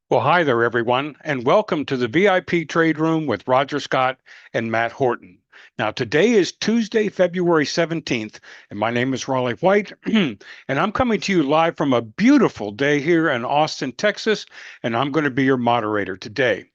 Well, hi there, everyone, and welcome to the VIP Trade Room with Roger Scott and Matt Horton. Now, today is Tuesday, February 17th, and my name is Raleigh White, and I'm coming to you live from a beautiful day here in Austin, Texas, and I'm going to be your moderator today.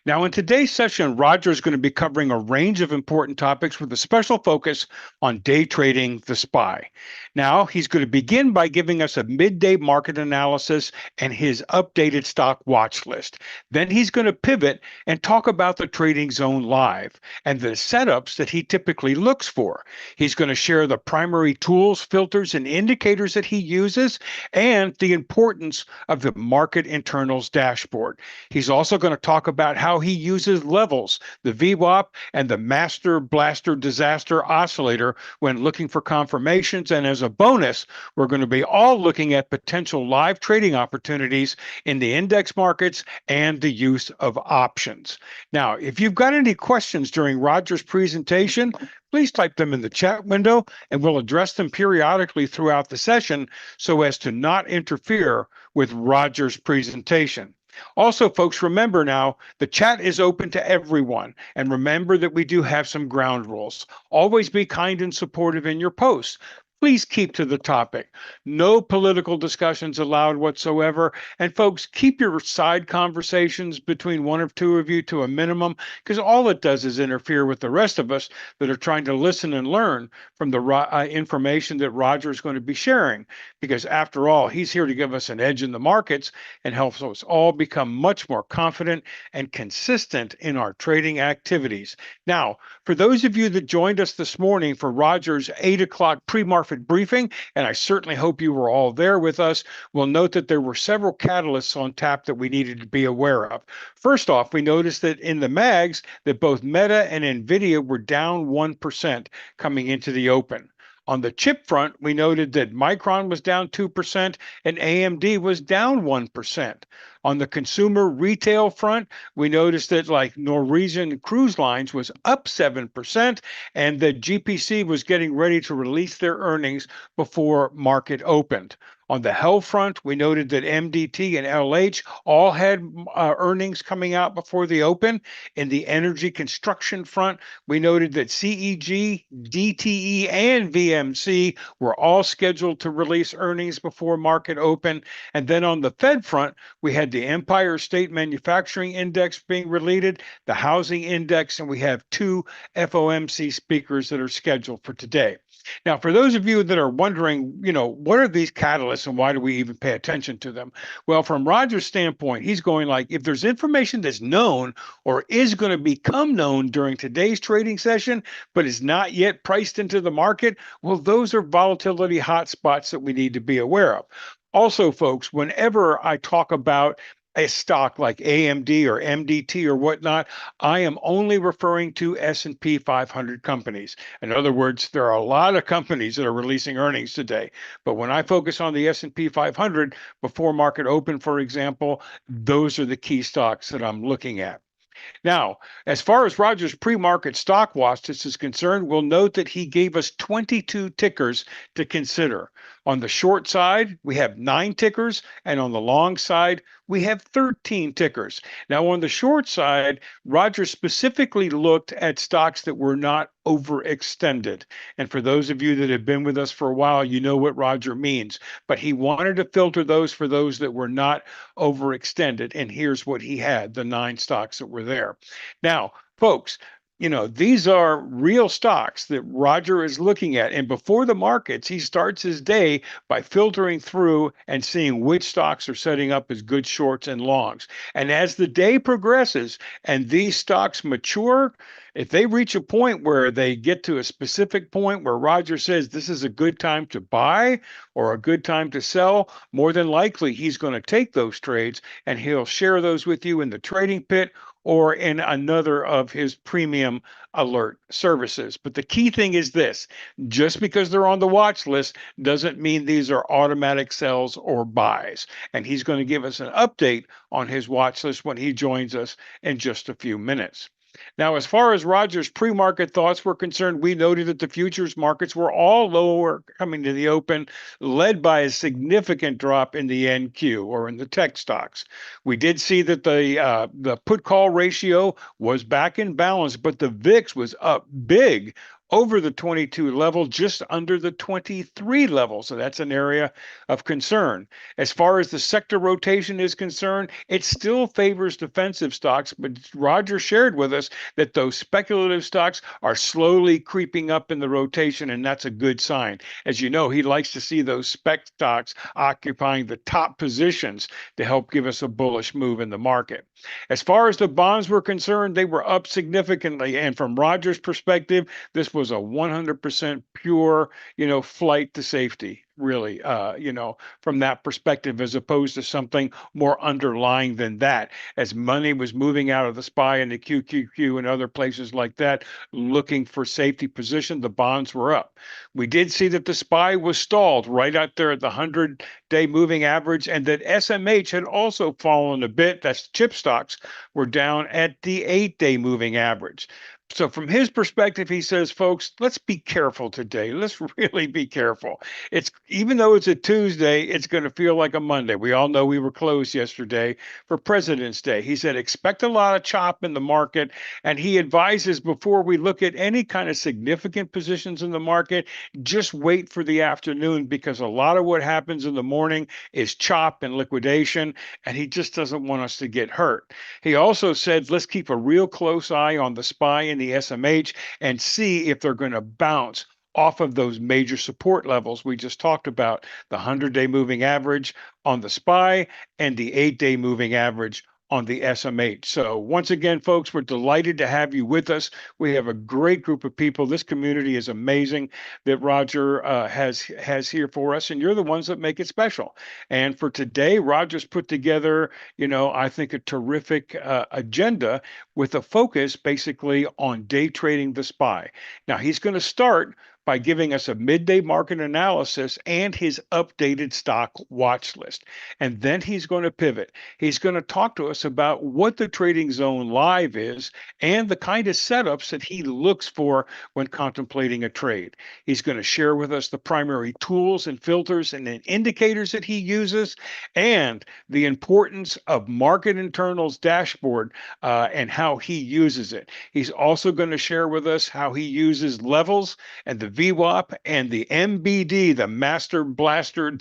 Now, in today's session, Roger is going to be covering a range of important topics with a special focus on day trading the SPY. Now, he's going to begin by giving us a midday market analysis and his updated stock watch list. Then he's going to pivot and talk about the trading zone live and the setups that he typically looks for. He's going to share the primary tools, filters, and indicators that he uses and the importance of the market internals dashboard. He's also going to talk about how he uses levels, the VWAP, and the Master Blaster Disaster Oscillator when looking for confirmations. And as a bonus, we're going to be all looking at potential live trading opportunities in the index markets and the use of options. Now, if you've got any questions during Roger's presentation, please type them in the chat window and we'll address them periodically throughout the session so as to not interfere with Roger's presentation. Also, folks, remember now, the chat is open to everyone. And remember that we do have some ground rules. Always be kind and supportive in your posts. Please keep to the topic. No political discussions allowed whatsoever. And folks, keep your side conversations between one or two of you to a minimum, because all it does is interfere with the rest of us that are trying to listen and learn from the information that Roger is going to be sharing. Because after all, he's here to give us an edge in the markets and helps us all become much more confident and consistent in our trading activities. Now, for those of you that joined us this morning for Roger's 8 o'clock pre-market briefing, and I certainly hope you were all there with us, we'll note that there were several catalysts on tap that we needed to be aware of. First off, we noticed that in the mags that both Meta and Nvidia were down 1% coming into the open. On the chip front, we noted that Micron was down 2% and AMD was down 1%. On the consumer retail front, we noticed that like Norwegian Cruise Lines was up 7% and that GPC was getting ready to release their earnings before market opened. On the health front, we noted that MDT and LH all had earnings coming out before the open. In the energy construction front, we noted that CEG, DTE, and VMC were all scheduled to release earnings before market open. And then on the Fed front, we had the Empire State Manufacturing Index being released, the Housing Index, and we have two FOMC speakers that are scheduled for today. Now, for those of you that are wondering, what are these catalysts and why do we even pay attention to them? Well, from Roger's standpoint, he's going like, if there's information that's known or is going to become known during today's trading session, but is not yet priced into the market, well, those are volatility hotspots that we need to be aware of. Also, folks, whenever I talk about a stock like AMD or MDT or whatnot, I am only referring to S&P 500 companies. In other words, there are a lot of companies that are releasing earnings today. But when I focus on the S&P 500 before market open, for example, those are the key stocks that I'm looking at. Now, as far as Roger's pre-market stock watch list is concerned, we'll note that he gave us 22 tickers to consider. On the short side, we have 9 tickers, and on the long side, we have 13 tickers. Now, on the short side, Roger specifically looked at stocks that were not overextended. And for those of you that have been with us for a while, you know what Roger means. But he wanted to filter those for those that were not overextended. And here's what he had, the 9 stocks that were there. Now, folks, these are real stocks that Roger is looking at. And before the markets, he starts his day by filtering through and seeing which stocks are setting up as good shorts and longs. And as the day progresses and these stocks mature, if they reach a point where they get to a specific point where Roger says this is a good time to buy or a good time to sell, more than likely he's going to take those trades and he'll share those with you in the trading pit or in another of his premium alert services. But the key thing is this: just because they're on the watch list doesn't mean these are automatic sells or buys. And he's going to give us an update on his watch list when he joins us in just a few minutes. Now, as far as Roger's pre-market thoughts were concerned, we noted that the futures markets were all lower coming to the open, led by a significant drop in the NQ or in the tech stocks. We did see that the put-call ratio was back in balance, but the VIX was up big over the 22 level, just under the 23 level. So that's an area of concern. As far as the sector rotation is concerned, it still favors defensive stocks, but Roger shared with us that those speculative stocks are slowly creeping up in the rotation, and that's a good sign. As you know, he likes to see those spec stocks occupying the top positions to help give us a bullish move in the market. As far as the bonds were concerned, they were up significantly, and from Roger's perspective, this was a 100% pure, flight to safety, really, from that perspective, as opposed to something more underlying than that. As money was moving out of the SPY and the QQQ and other places like that, looking for safety position, the bonds were up. We did see that the SPY was stalled right out there at the 100-day moving average, and that SMH had also fallen a bit. That's chip stocks were down at the 8-day moving average. So from his perspective, he says, folks, let's be careful today. Let's really be careful. Even though it's a Tuesday, it's going to feel like a Monday. We all know we were closed yesterday for President's Day. He said, expect a lot of chop in the market. And he advises before we look at any kind of significant positions in the market, just wait for the afternoon, because a lot of what happens in the morning is chop and liquidation. And he just doesn't want us to get hurt. He also said, let's keep a real close eye on the SPY and the SMH and see if they're going to bounce off of those major support levels we just talked about, the 100-day moving average on the SPY and the 8-day moving average on the SMH. So once again, folks, we're delighted to have you with us. We have a great group of people. This community is amazing that Roger has here for us, and you're the ones that make it special. And for today, Roger's put together, I think a terrific agenda with a focus basically on day trading the SPY. Now, he's going to start by giving us a midday market analysis and his updated stock watch list. And then he's going to pivot. He's going to talk to us about what the Trading Zone Live is and the kind of setups that he looks for when contemplating a trade. He's going to share with us the primary tools and filters and indicators that he uses, and the importance of Market Internals dashboard and how he uses it. He's also going to share with us how he uses levels and the VWAP and the MBD, the Master Blaster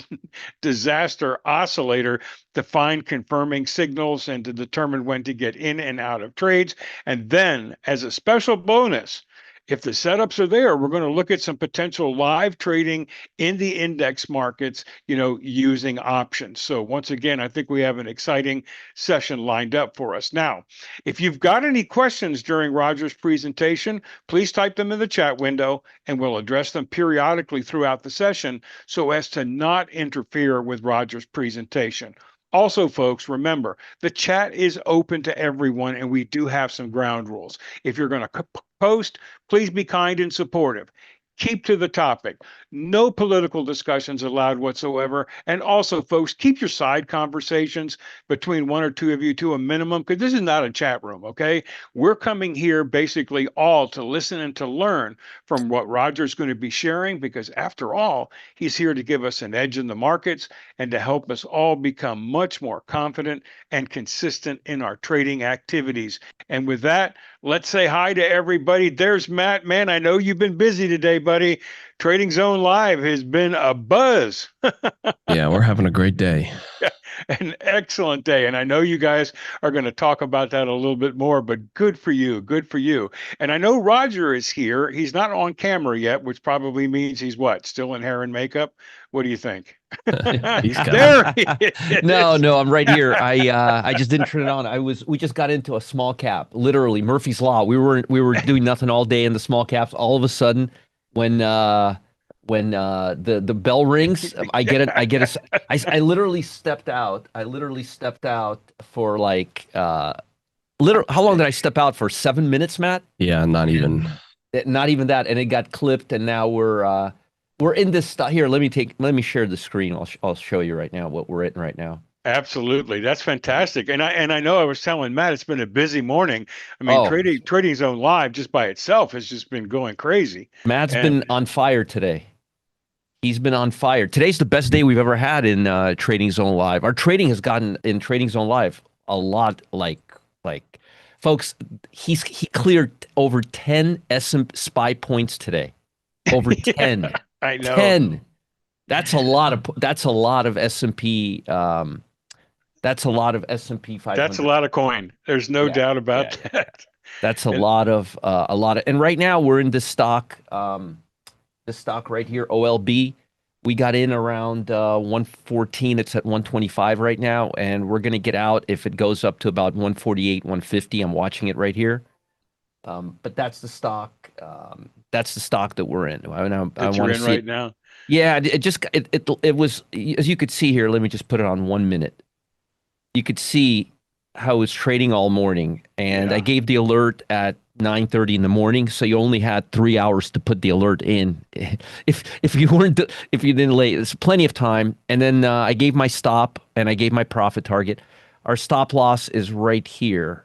Disaster Oscillator, to find confirming signals and to determine when to get in and out of trades. And then, as a special bonus, if the setups are there, we're going to look at some potential live trading in the index markets, using options. So once again, I think we have an exciting session lined up for us. Now, if you've got any questions during Roger's presentation, please type them in the chat window and we'll address them periodically throughout the session so as to not interfere with Roger's presentation. Also, folks, remember, the chat is open to everyone, and we do have some ground rules. If you're going to post, please be kind and supportive. Keep to the topic. No political discussions allowed whatsoever. And also, folks, keep your side conversations between one or two of you to a minimum, because this is not a chat room, okay? We're coming here basically all to listen and to learn from what Roger's going to be sharing, because after all, he's here to give us an edge in the markets and to help us all become much more confident and consistent in our trading activities. And with that, let's say hi to everybody. There's Matt. Man, I know you've been busy today, buddy. Trading Zone Live has been a buzz. Yeah, we're having a great day. An excellent day. And I know you guys are going to talk about that a little bit more, but good for you. Good for you. And I know Roger is here. He's not on camera yet, which probably means he's what? Still in hair and makeup? What do you think? He's there he is. No, I'm right here. I just didn't turn it on. We just got into a small cap. Literally, Murphy's Law. We were doing nothing all day in the small caps. All of a sudden, when the bell rings, I literally stepped out. I literally stepped out for like how long did I step out for? 7 minutes, Matt? Yeah, not even that, and it got clipped, and now we're in this stuff here. Let me share the screen. I'll show you right now what we're in right now. Absolutely. That's fantastic. And I know I was telling Matt it's been a busy morning. I mean, Oh, Trading Zone Live just by itself has just been going crazy. Matt's been And on fire today. He's been on fire. Today's the best day we've ever had in Trading Zone Live. Our trading has gotten in Trading Zone Live a lot like folks, he cleared over 10 SM SPY points today. Over yeah, 10. I know. 10. That's a lot of S&P that's a lot of S&P That's a 500. lot of coin. There's no Yeah. doubt Yeah, about yeah. that. That's a And lot of and right now we're in this stock right here, OLB. We got in around 114. It's at 125 right now, and we're going to get out if it goes up to about 148, 150. I'm watching it right here. But that's the stock. That's the stock that we're in. I that you're want to in see right it. now. Yeah, it was, as you could see here. Let me just put it on 1 minute. You could see how it was trading all morning, and I Yeah. gave the alert at 9:30 in the morning, so you only had 3 hours to put the alert in. If you didn't late, there's plenty of time. And then I gave my stop and I gave my profit target. Our stop loss is right here.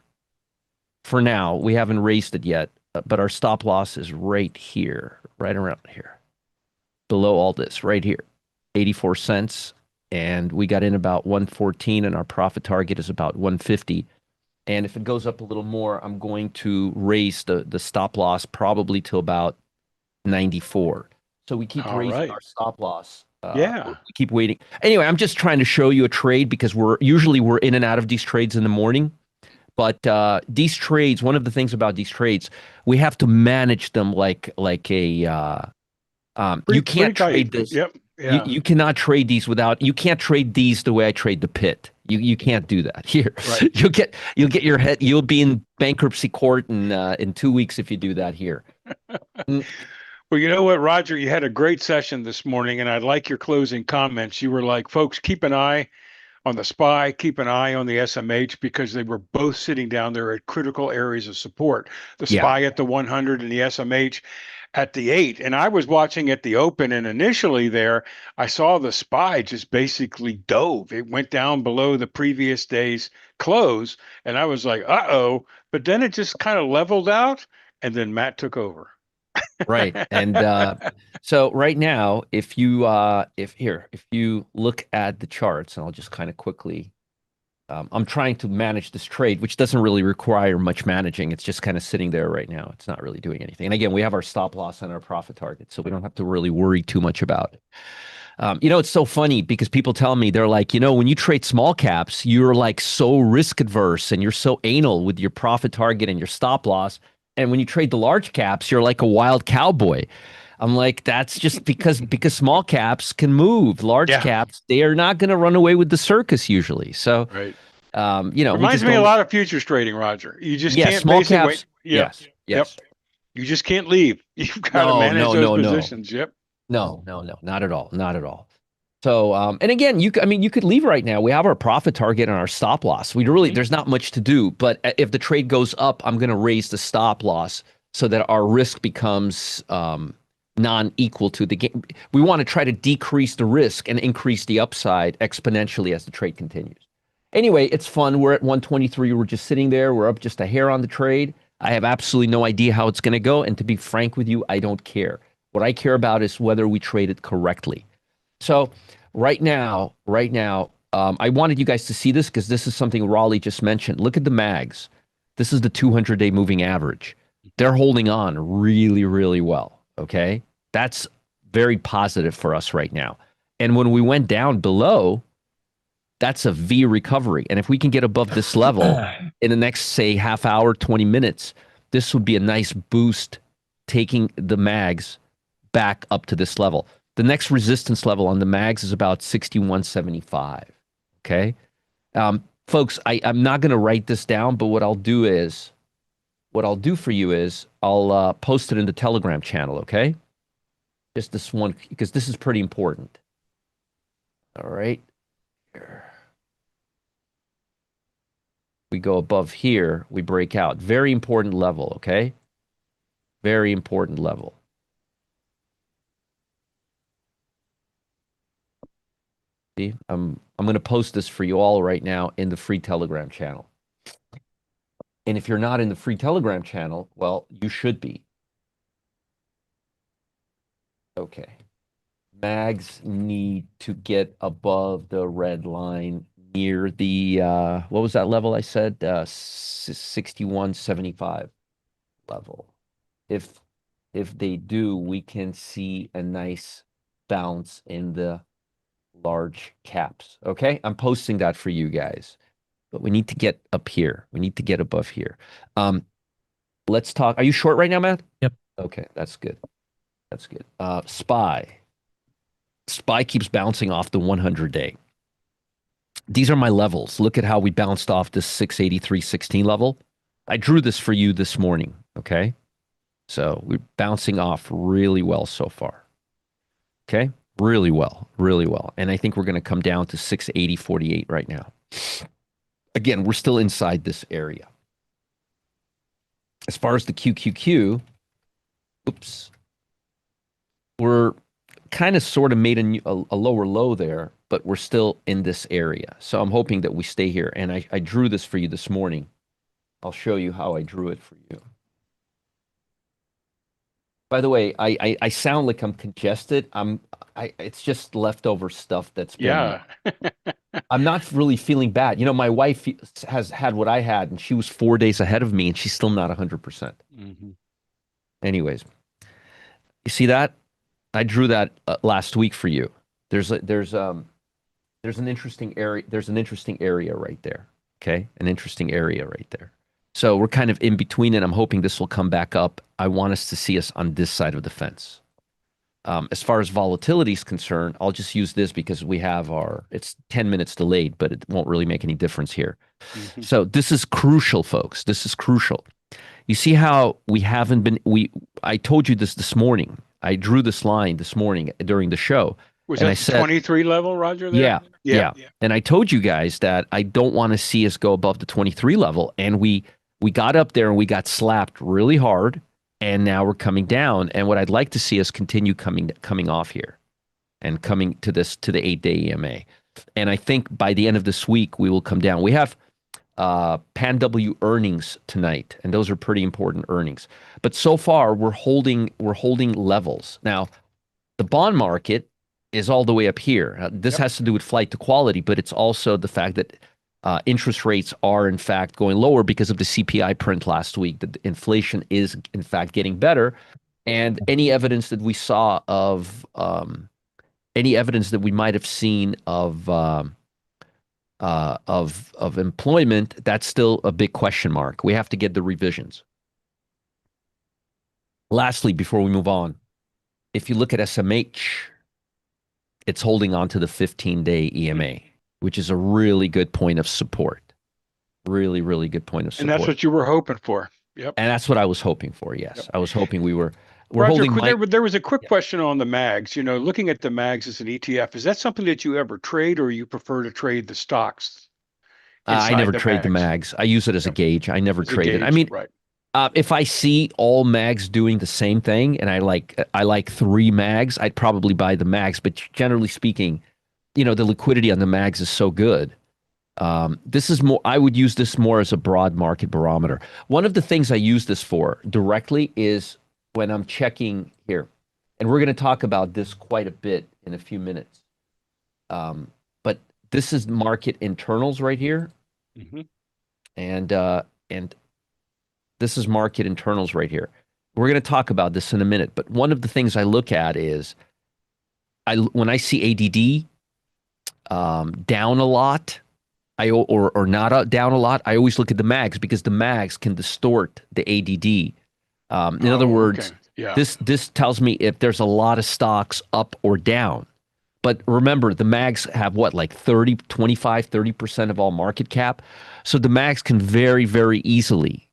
For now, we haven't raised it yet, but our stop loss is right here, right around here, below all this, right here, 84 cents. And we got in about 114, and our profit target is about 150. And if it goes up a little more, I'm going to raise the stop loss probably to about 94. So we keep All raising right. our stop loss. We Yeah. keep waiting. Anyway, I'm just trying to show you a trade because we're in and out of these trades in the morning. But these trades, one of the things about these trades, we have to manage them like a you Pretty can't tight. trade this. Yep. You Yeah. you cannot trade these without. You can't trade these the way I trade the pit. You can't do that here. Right. You'll get your head. You'll be in bankruptcy court in 2 weeks if you do that here. Mm, Well, you know what, Roger, you had a great session this morning, and I like your closing comments. You were like, folks, keep an eye on the SPY, keep an eye on the SMH because they were both sitting down there at critical areas of support. The Yeah, SPY at the 100 and the SMH at the 8. And I was watching at the open, and initially there, I saw the SPY just basically dove. It went down below the previous day's close, and I was like, uh-oh. But then it just kind of leveled out, and then Matt took over. right. And so right now, if you look at the charts, and I'll just kind of quickly. I'm trying to manage this trade, which doesn't really require much managing. It's just kind of sitting there right now. It's not really doing anything. And again, we have our stop loss and our profit target, so we don't have to really worry too much about it. It's so funny because people tell me they're like, when you trade small caps, you're like so risk adverse and you're so anal with your profit target and your stop loss. And when you trade the large caps, you're like a wild cowboy. I'm like, that's just because small caps can move. Large Yeah, caps, they are not going to run away with the circus usually. So, right. we Reminds just me a don't. lot of futures trading, Roger. You just Yeah, can't small basically wait. caps. Yep. Yes, Yep. yes. You just can't leave. You've got to No, manage no, those no, no. positions. Yep. No, no, no, not at all, not at all. So, and again, you could leave right now. We have our profit target and our stop loss. Mhm. There's not much to do. But if the trade goes up, I'm going to raise the stop loss so that our risk becomes non-equal to the game. We want to try to decrease the risk and increase the upside exponentially as the trade continues. Anyway, it's fun. We're at 123. We're just sitting there. We're up just a hair on the trade. I have absolutely no idea how it's going to go. And to be frank with you, I don't care. What I care about is whether we trade it correctly. So right now, I wanted you guys to see this because this is something Raleigh just mentioned. Look at the mags. This is the 200-day moving average. They're holding on really, really well. Okay. That's very positive for us right now. And when we went down below, that's a V recovery. And if we can get above this level in the next, say, half hour, 20 minutes, this would be a nice boost taking the mags back up to this level. The next resistance level on the mags is about 61.75. Okay. Folks, I'm not going to write this down, but what I'll do for you is I'll post it in the Telegram channel. Okay. Just this one, because this is pretty important. All right. We go above here, we break out. Very important level. Okay. Very important level. See, I'm going to post this for you all right now in the free Telegram channel. And if you're not in the free Telegram channel, well, you should be. Okay. Mags need to get above the red line near the what was that level I said? 61.75 level. If they do, we can see a nice bounce in the large caps. Okay? I'm posting that for you guys. But we need to get up here. We need to get above here. Let's talk. Are you short right now, Matt? Yep. Okay, that's good. That's good. SPY. SPY keeps bouncing off the 100-day. These are my levels. Look at how we bounced off this 683.16 level. I drew this for you this morning, okay? So we're bouncing off really well so far. Okay? Really well, really well. And I think we're going to come down to 680.48 right now. Again, we're still inside this area. As far as the QQQ, oops, we're kind of sort of made a lower low there, but we're still in this area. So I'm hoping that we stay here. And I drew this for you this morning. I'll show you how I drew it for you. By the way, I sound like I'm congested. It's just leftover stuff that's been. Yeah. I'm not really feeling bad. You know, my wife has had what I had, and she was 4 days ahead of me, and she's still not 100%. Mm-hmm. Anyways, you see that? I drew that last week for you. There's an interesting area. There's an interesting area right there. Okay, an interesting area right there. So we're kind of in between, and I'm hoping this will come back up. I want us to see us on this side of the fence. As far as volatility is concerned, I'll just use this because we have it's 10 minutes delayed, but it won't really make any difference here. Mm-hmm. So this is crucial, folks. This is crucial. You see how we haven't been, I told you this morning. I drew this line this morning during the show. Was that the 23 level, Roger? There? Yeah. And I told you guys that I don't want to see us go above the 23 level. And we got up there and we got slapped really hard. And now we're coming down. And what I'd like to see is continue coming off here and coming to the 8-day EMA. And I think by the end of this week, we will come down. We have Pan W earnings tonight, and those are pretty important earnings. But so far, we're holding levels. Now, the bond market is all the way up here. This has to do with flight to quality, but it's also the fact that interest rates are, in fact, going lower because of the CPI print last week. That inflation is, in fact, getting better. And any evidence that we saw of, any evidence that we might have seen of employment, that's still a big question mark. We have to get the revisions. Lastly, before we move on, if you look at SMH, it's holding on to the 15-day EMA, which is a really good point of support. Really, really good point of support. And that's what you were hoping for. Yep. And that's what I was hoping for, yes. Yep. I was hoping we're Roger, holding... there was a quick question on the MAGs. You know, looking at the MAGs as an ETF, is that something that you ever trade, or you prefer to trade the stocks? I never trade the MAGs. I use it as a gauge. I never trade it. I mean, right. If I see all MAGs doing the same thing, and I like 3 MAGs, I'd probably buy the MAGs. But generally speaking, you know, the liquidity on the MAGs is so good. This is more. I would use this more as a broad market barometer. One of the things I use this for directly is when I'm checking here, and we're going to talk about this quite a bit in a few minutes. But this is market internals right here, mm-hmm. and this is market internals right here. We're going to talk about this in a minute. But one of the things I look at is, when I see ADD down a lot, or not down a lot, I always look at the MAGs because the MAGs can distort the ADD. In other words, this tells me if there's a lot of stocks up or down. But remember, the MAGs have what, like 30% of all market cap. So the MAGs can very, very easily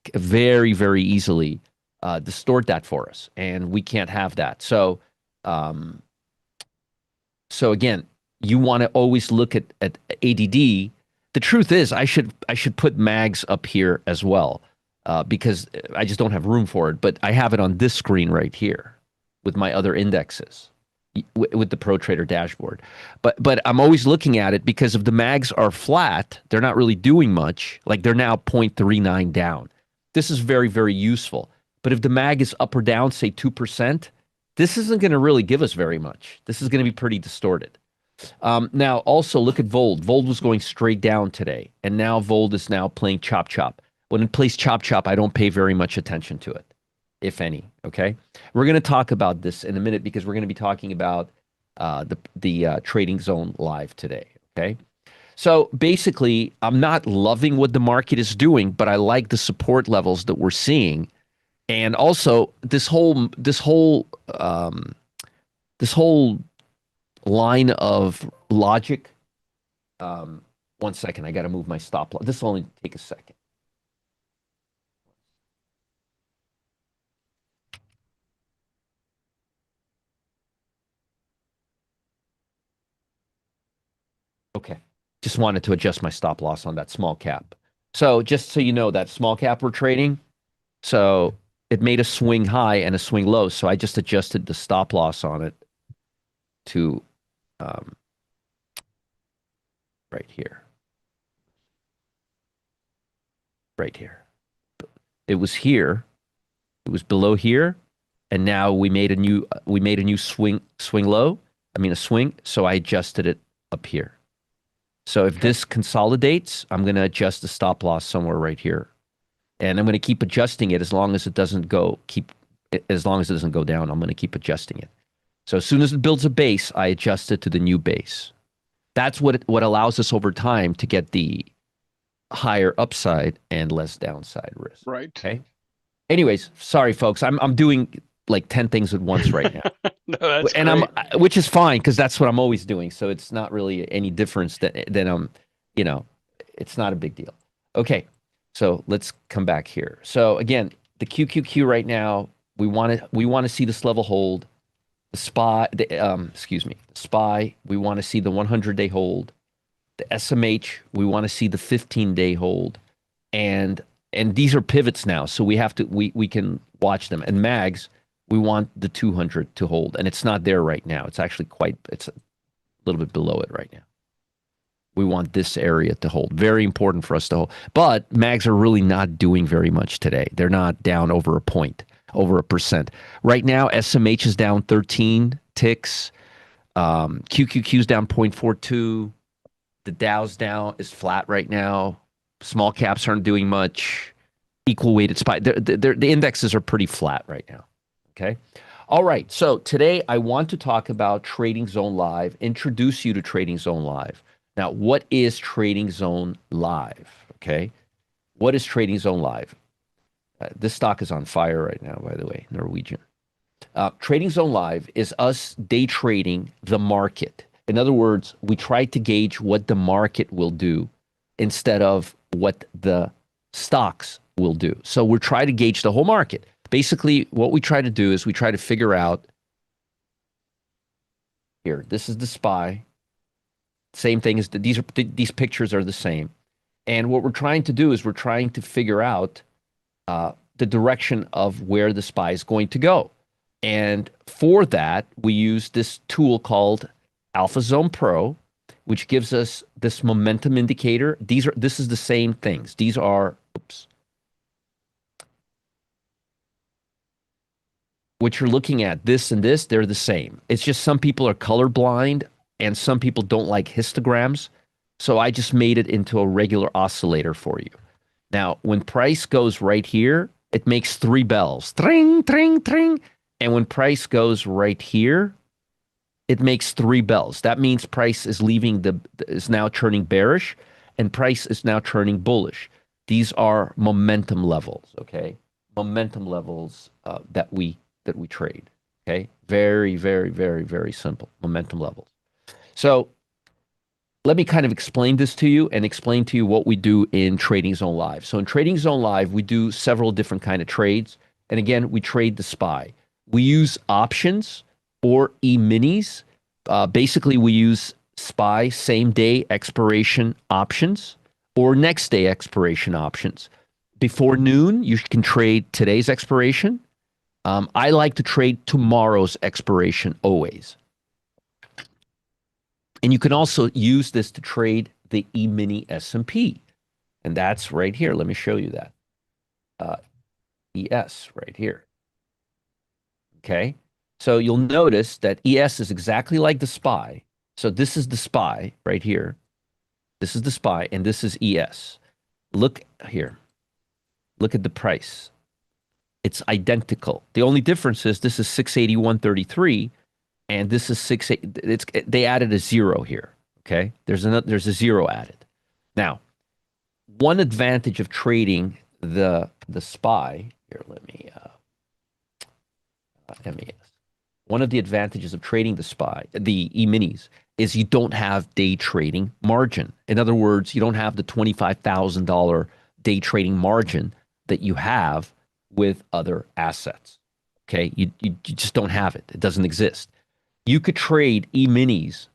distort that for us. And we can't have that. So, again, you want to always look at ADD. The truth is, I should put MAGs up here as well, because I just don't have room for it. But I have it on this screen right here with my other indexes. with the Pro Trader dashboard. But I'm always looking at it because if the mags are flat, they're not really doing much. Like they're now 0.39 down. This is very, very useful. But if the mag is up or down, say 2%, this isn't going to really give us very much. This is going to be pretty distorted. Now, also look at Vold. Vold was going straight down today, and now Vold is now playing chop chop. When it plays chop chop, I don't pay very much attention to it, if any. Okay, we're going to talk about this in a minute because we're going to be talking about the Trading Zone Live today. Okay, so basically, I'm not loving what the market is doing, but I like the support levels that we're seeing, and also this whole line of logic. 1 second, I got to move my stop loss. This will only take a second. Okay, just wanted to adjust my stop loss on that small cap. So just so you know, that small cap we're trading, so it made a swing high and a swing low. So I just adjusted the stop loss on it to right here. Right here. It was here. It was below here, and now we made a new swing low. I mean a swing. So I adjusted it up here. So if this consolidates, I'm going to adjust the stop loss somewhere right here, and I'm going to keep adjusting it as long as it doesn't go down. I'm going to keep adjusting it. So as soon as it builds a base, I adjust it to the new base. That's what allows us over time to get the higher upside and less downside risk. Right. Okay. Anyways, sorry folks, I'm doing like 10 things at once right now. No, that's and great. which is fine because that's what I'm always doing. So it's not really any difference than I'm, it's not a big deal. Okay. So let's come back here. So again, the QQQ right now, we want to see this level hold. The SPY, we want to see the 100-day hold. The SMH, we want to see the 15-day hold. And these are pivots now, so we can watch them. And mags, we want the 200 to hold, and it's not there right now. It's actually it's a little bit below it right now. We want this area to hold. Very important for us to hold. But mags are really not doing very much today. They're not down over a point, over 1%. Right now, SMH is down 13 ticks. QQQ is down 0.42. The Dow's down, is flat right now. Small caps aren't doing much. Equal weighted SPY. The indexes are pretty flat right now. Okay. All right. So today I want to talk about Trading Zone Live, introduce you to Trading Zone Live. Now, what is Trading Zone Live? Okay. What is Trading Zone Live? This stock is on fire right now, by the way, Norwegian. Trading Zone Live is us day trading the market. In other words, we try to gauge what the market will do instead of what the stocks will do. So we're trying to gauge the whole market. Basically, what we try to do is we try to figure out here. This is the SPY. Same thing as these pictures are the same. And what we're trying to do is we're trying to figure out the direction of where the SPY is going to go. And for that, we use this tool called AlphaZone Pro, which gives us this momentum indicator. This is the same things. These are, what you're looking at, this and this, they're the same. It's just some people are colorblind and some people don't like histograms. So I just made it into a regular oscillator for you. Now, when price goes right here, it makes 3 bells. Tring, tring, tring. And when price goes right here, it makes 3 bells. That means price is is now turning bearish and price is now turning bullish. These are momentum levels, okay? Momentum levels that we trade, okay? Very, very, very, very simple momentum levels. So let me kind of explain this to you and explain to you what we do in Trading Zone Live. So in Trading Zone Live, we do several different kind of trades. And again, we trade the SPY. We use options or E-minis. Basically, we use SPY same-day expiration options or next-day expiration options. Before noon, you can trade today's expiration. I like to trade tomorrow's expiration always. And you can also use this to trade the E-mini S&P. And that's right here. Let me show you that. ES right here. Okay. So you'll notice that ES is exactly like the SPY. So this is the SPY right here. This is the SPY, and this is ES. Look here. Look at the price. It's identical. The only difference is this is 681.33, and this is 68. They added a zero here. Okay. There's a zero added. Now, one advantage of trading the SPY here. Let me MES. One of the advantages of trading the SPY, the E-minis, is you don't have day trading margin. In other words, you don't have the $25,000 day trading margin that you have with other assets. Okay, you just don't have it. It doesn't exist. You could trade E-minis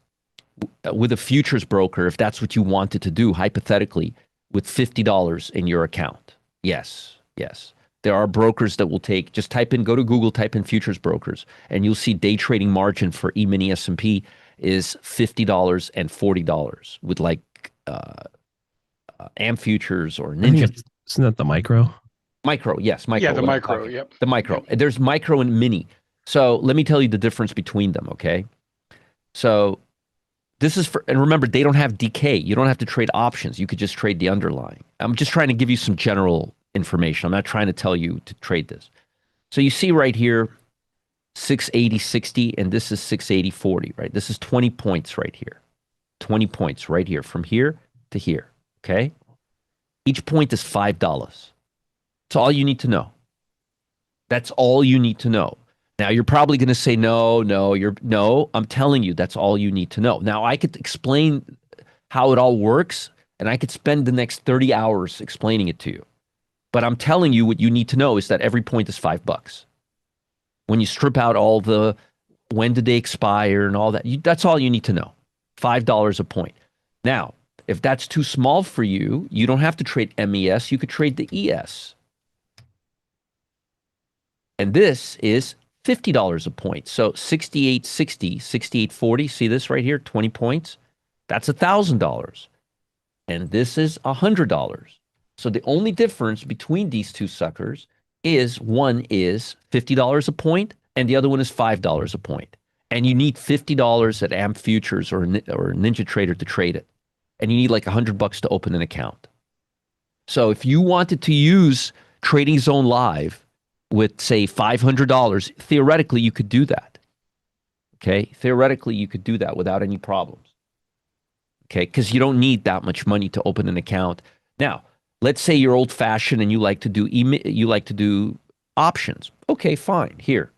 with a futures broker if that's what you wanted to do, hypothetically, with $50 in your account. Yes. There are brokers that will take, just go to Google, type in futures brokers, and you'll see day trading margin for E-mini S&P is $50 and $40 with like AM futures or Ninja. Isn't that the micro? Micro, yes, micro. Yeah, the micro, yep. The micro. There's micro and mini. So let me tell you the difference between them, okay? So this is and remember, they don't have decay. You don't have to trade options. You could just trade the underlying. I'm just trying to give you some general information. I'm not trying to tell you to trade this. So you see right here, 680.60, and this is 680.40, right? This is 20 points right here. 20 points right here, from here to here, okay? Each point is $5. That's all you need to know. That's all you need to know. Now, you're probably going to say, no, I'm telling you, that's all you need to know. Now, I could explain how it all works, and I could spend the next 30 hours explaining it to you. But I'm telling you, what you need to know is that every point is $5. When you strip out all the when did they expire and all that, that's all you need to know. $5 a point. Now, if that's too small for you, you don't have to trade MES. You could trade the ES. And this is $50 a point. So 68.60, 68.40, see this right here, 20 points? That's $1,000. And this is $100. So the only difference between these two suckers is one is $50 a point and the other one is $5 a point. And you need $50 at AM Futures or NinjaTrader to trade it. And you need like $100 to open an account. So if you wanted to use Trading Zone Live with, say, $500, theoretically, you could do that. Okay? Theoretically, you could do that without any problems. Okay? Because you don't need that much money to open an account. Now, let's say you're old-fashioned and you like to do options. Okay, fine. Here.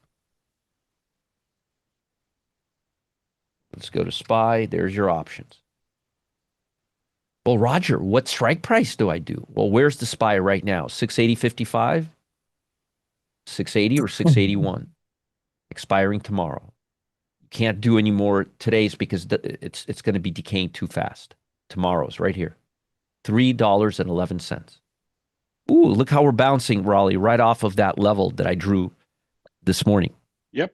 Let's go to SPY. There's your options. Well, Roger, what strike price do I do? Well, where's the SPY right now? 680.55? 680 or 681? Expiring tomorrow. You can't do any more today's because it's going to be decaying too fast. Tomorrow's right here. $3.11. Ooh, look how we're bouncing, Raleigh, right off of that level that I drew this morning. Yep.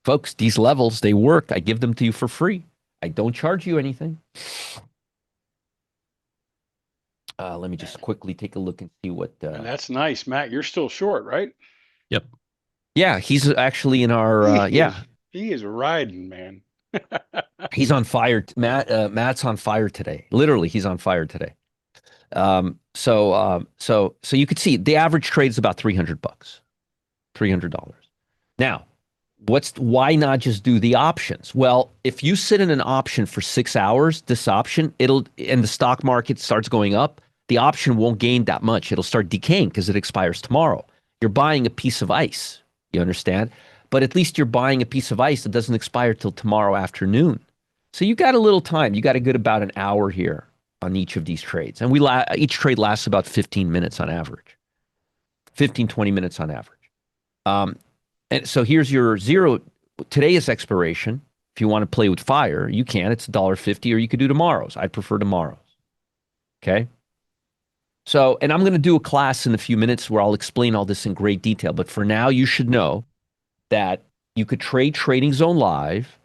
Folks, these levels, they work. I give them to you for free. I don't charge you anything. Let me just quickly take a look and see what... And that's nice, Matt. You're still short, right? Yep. Yeah, he's actually in our... He is riding, man. He's on fire. Matt's on fire today. Literally, he's on fire today. So you could see the average trade is about $300. $300. Now, why not just do the options? Well, if you sit in an option for 6 hours, this option, and the stock market starts going up, the option won't gain that much. It'll start decaying because it expires tomorrow. You're buying a piece of ice. You understand? But at least you're buying a piece of ice that doesn't expire till tomorrow afternoon. So you got a little time. You got a good about an hour here on each of these trades. And each trade lasts about 15 minutes on average. 15, 20 minutes on average. And so here's your zero. Today is expiration. If you want to play with fire, you can. It's $1.50, or you could do tomorrow's. I prefer tomorrow's. Okay? So, and I'm going to do a class in a few minutes where I'll explain all this in great detail. But for now, you should know that you could trade Trading Zone Live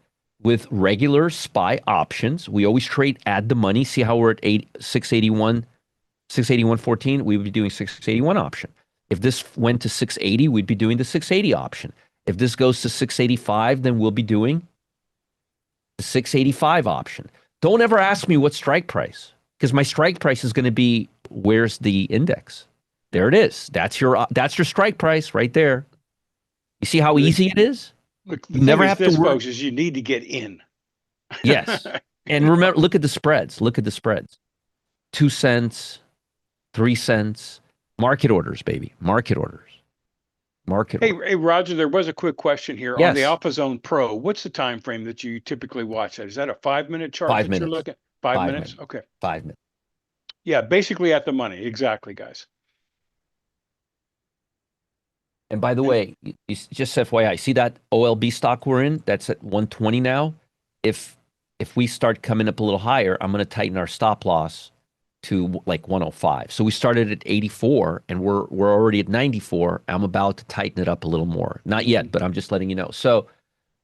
with regular SPY options. We always trade add the money. See how we're at 681, 681.14? We would be doing 681 option. If this went to 680, we'd be doing the 680 option. If this goes to 685, then we'll be doing the 685 option. Don't ever ask me what strike price, because my strike price is going to be, where's the index? There it is. That's your strike price right there. You see how easy it is? Look, You never have to worry. folks, is you need to get in. Yes. And remember, look at the spreads. Look at the spreads. 2 cents, 3 cents. Market orders, baby. Market orders. Hey, Roger, there was a quick question here Yes. on the AlphaZone Pro. What's the time frame that you typically watch that? Is that a 5-minute chart 5 that minutes. you're looking at? 5 5 minutes? minutes. Okay. 5 minutes. Yeah, basically at the money. Exactly, guys. And by the way, just FYI, see that OLB stock we're in? That's at 120 now. If we start coming up a little higher, I'm going to tighten our stop loss to like 105. So we started at 84 and we're already at 94. I'm about to tighten it up a little more. Not yet, but I'm just letting you know. So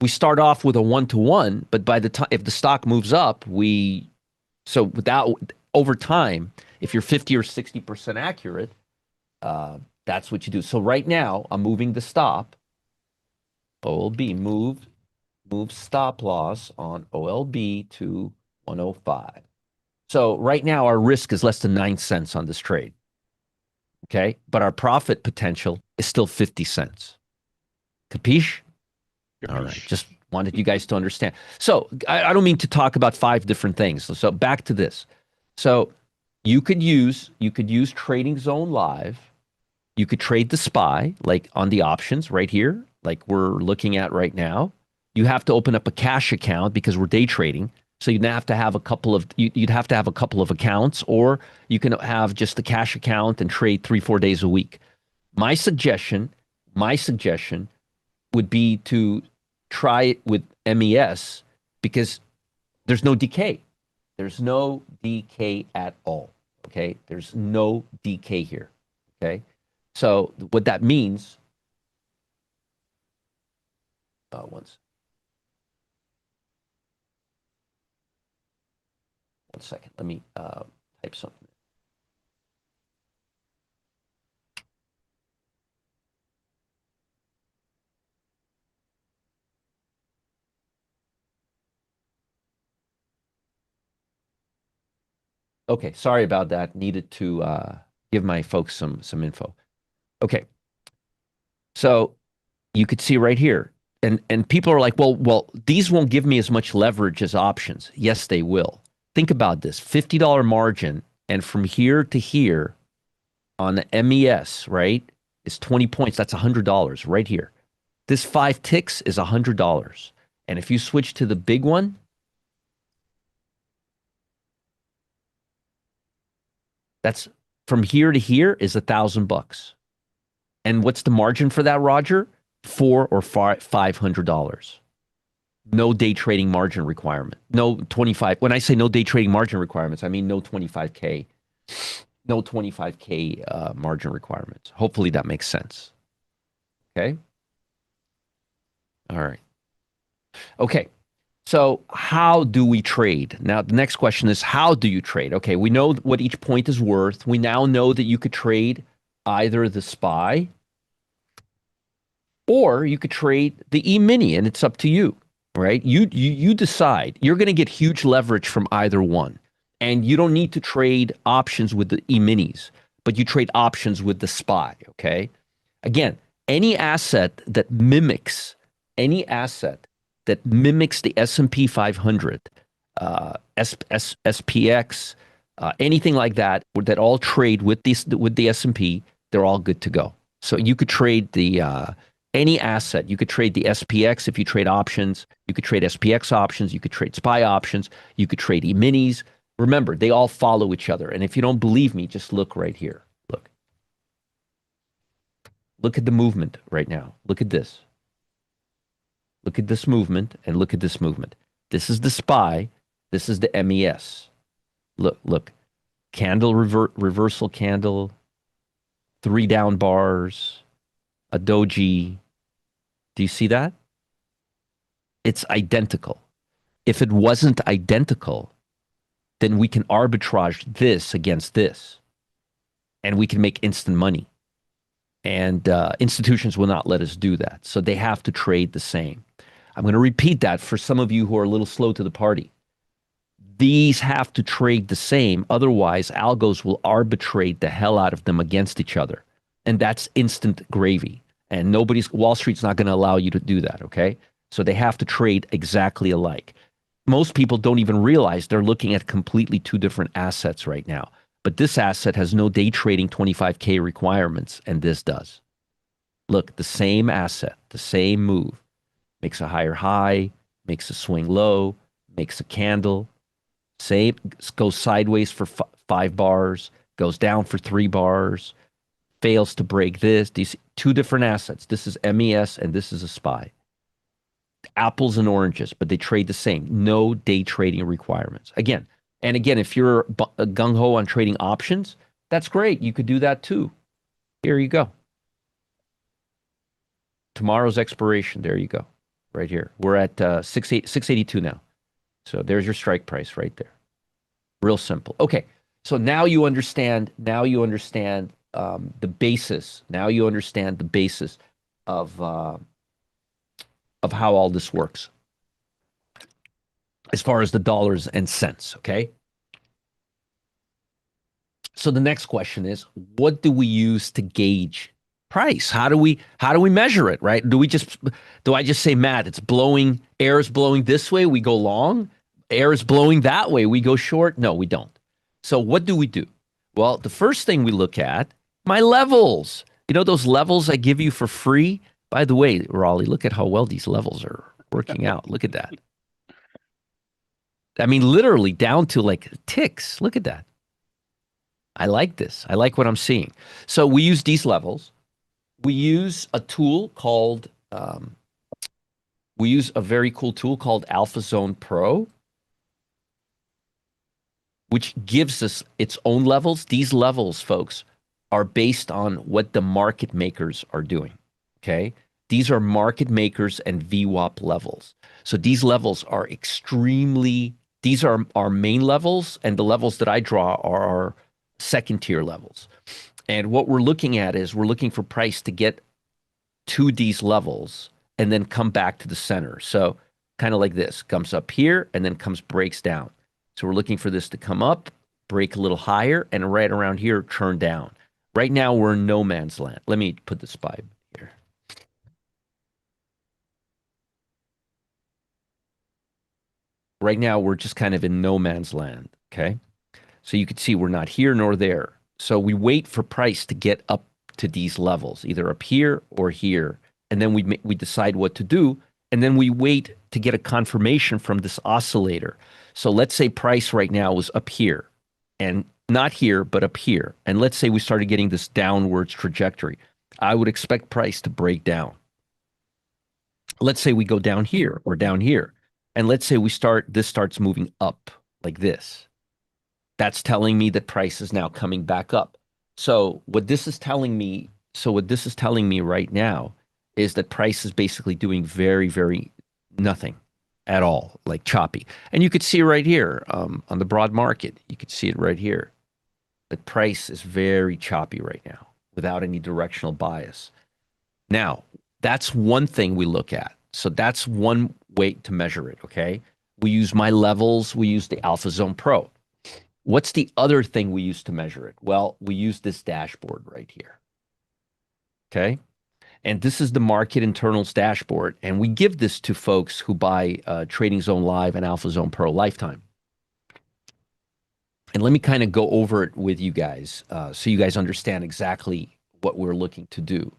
we start off with a 1-to-1, but by the time, if the stock moves up, over time, if you're 50 or 60% accurate, that's what you do. So right now, I'm moving the stop. OLB, move stop loss on OLB to 105. So right now, our risk is less than 9 cents on this trade. Okay? But our profit potential is still 50 cents. Capiche? All right. Just wanted you guys to understand. So I don't mean to talk about 5 different things. So back to this. So you could use Trading Zone Live. You could trade the SPY, like on the options right here, like we're looking at right now. You have to open up a cash account because we're day trading. So you'd have to have a couple of accounts, or you can have just the cash account and trade 3-4 days a week. My suggestion would be to try it with MES because there's no decay. There's no decay at all. Okay. There's no decay here. Okay. So what that means, one second, let me type something. Okay, sorry about that. Needed to give my folks some info. Okay, so you could see right here, and people are like, well, these won't give me as much leverage as options. Yes, they will. Think about this: $50 margin, and from here to here on the MES, right, is 20 points. That's $100 right here. This 5 ticks is $100, and if you switch to the big one, that's from here to here is $1,000. And what's the margin for that, Roger? $400 or $500. No day trading margin requirement. No 25. When I say no day trading margin requirements, I mean no 25K. No 25K margin requirements. Hopefully that makes sense. Okay. All right. Okay. So how do we trade? Now, the next question is, how do you trade? Okay, we know what each point is worth. We now know that you could trade either the SPY or you could trade the E-mini, and it's up to you, right? You decide. You're going to get huge leverage from either one, and you don't need to trade options with the E-minis, but you trade options with the SPY, okay? Again, any asset that mimics the S&P 500, SPX, anything like that all trade with the S&P, they're all good to go. So you could trade the any asset. You could trade the SPX if you trade options. You could trade SPX options. You could trade SPY options. You could trade E-minis. Remember, they all follow each other. And if you don't believe me, just look right here. Look at the movement right now. Look at this. Look at this movement and look at this movement. This is the SPY. This is the MES. Look. Candle reversal candle. 3 down bars. A doji. Do you see that? It's identical. If it wasn't identical, then we can arbitrage this against this, and we can make instant money. And institutions will not let us do that. So they have to trade the same. I'm going to repeat that for some of you who are a little slow to the party. These have to trade the same. Otherwise, algos will arbitrate the hell out of them against each other. And that's instant gravy. And Wall Street's not going to allow you to do that, okay? So they have to trade exactly alike. Most people don't even realize they're looking at completely two different assets right now. But this asset has no day trading 25K requirements, and this does. Look, the same asset, the same move, makes a higher high, makes a swing low, makes a candle, same, goes sideways for 5 bars, goes down for 3 bars, fails to break this. These two different assets. This is MES and this is a SPY. Apples and oranges, but they trade the same. No day trading requirements. Again, if you're gung-ho on trading options, that's great. You could do that too. Here you go. Tomorrow's expiration. There you go. Right here. We're at 682 now. So there's your strike price right there. Real simple. Okay. So now you understand. The basis. Now you understand the basis of how all this works, as far as the dollars and cents. Okay. So the next question is, what do we use to gauge price? How do we measure it? Right? Do I just say, Matt, it's blowing, air is blowing this way, we go long, air is blowing that way, we go short? No, we don't. So what do we do? Well, the first thing we look at, my levels. You know those levels I give you for free? By the way, Raleigh, look at how well these levels are working out. Look at that. I mean, literally down to like ticks. Look at that. I like this. I like what I'm seeing. So we use these levels. We use a tool called, we use a very cool tool called AlphaZone Pro, which gives us its own levels. These levels, folks, are based on what the market makers are doing, okay? These are market makers and VWAP levels. So these levels are these are our main levels, and the levels that I draw are our second tier levels. And what we're looking at is we're looking for price to get to these levels and then come back to the center. So kind of like this, comes up here and then breaks down. So we're looking for this to come up, break a little higher, and right around here, turn down. Right now, we're in no man's land. Let me put the SPY here. Right now, we're just kind of in no man's land, okay? So you can see we're not here nor there. So we wait for price to get up to these levels, either up here or here. And then we decide what to do. And then we wait to get a confirmation from this oscillator. So let's say price right now was up here and not here, but up here. And let's say we started getting this downwards trajectory. I would expect price to break down. Let's say we go down here or down here. And let's say this starts moving up like this. That's telling me that price is now coming back up. So what this is telling me right now is that price is basically doing very, very nothing at all, like choppy. And you could see right here on the broad market, you could see it right here. The price is very choppy right now without any directional bias. Now, that's one thing we look at. So that's one way to measure it, okay? We use my levels. We use the AlphaZone Pro. What's the other thing we use to measure it? Well, we use this dashboard right here, okay? And this is the Market Internals dashboard. And we give this to folks who buy Trading Zone Live and AlphaZone Pro Lifetime. And let me kind of go over it with you guys so you guys understand exactly what we're looking to do.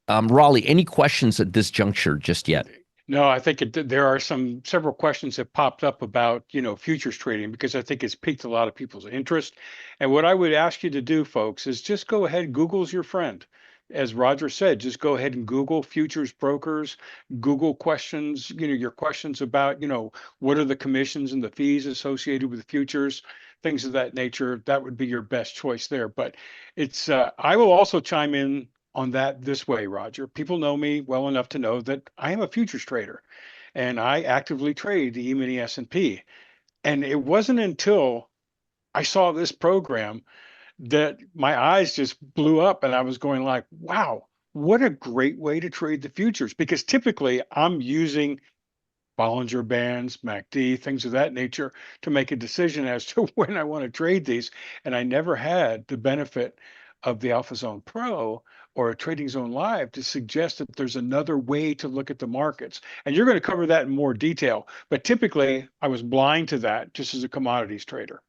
Raleigh, any questions at this juncture just yet? No, I think there are several questions that popped up about, futures trading, because I think it's piqued a lot of people's interest. And what I would ask you to do, folks, is just go ahead, Google's your friend. As Roger said, just go ahead and Google futures brokers, Google questions, your questions about, what are the commissions and the fees associated with futures, things of that nature. That would be your best choice there. But I will also chime in on that this way, Roger. People know me well enough to know that I am a futures trader. and I actively trade the E-mini S&P. And it wasn't until I saw this program that my eyes just blew up, and I was going like, wow, what a great way to trade the futures. Because typically I'm using Bollinger Bands, MACD, things of that nature to make a decision as to when I want to trade these. And I never had the benefit of the AlphaZone Pro or a Trading Zone Live to suggest that there's another way to look at the markets. And you're going to cover that in more detail. But typically, I was blind to that just as a commodities trader.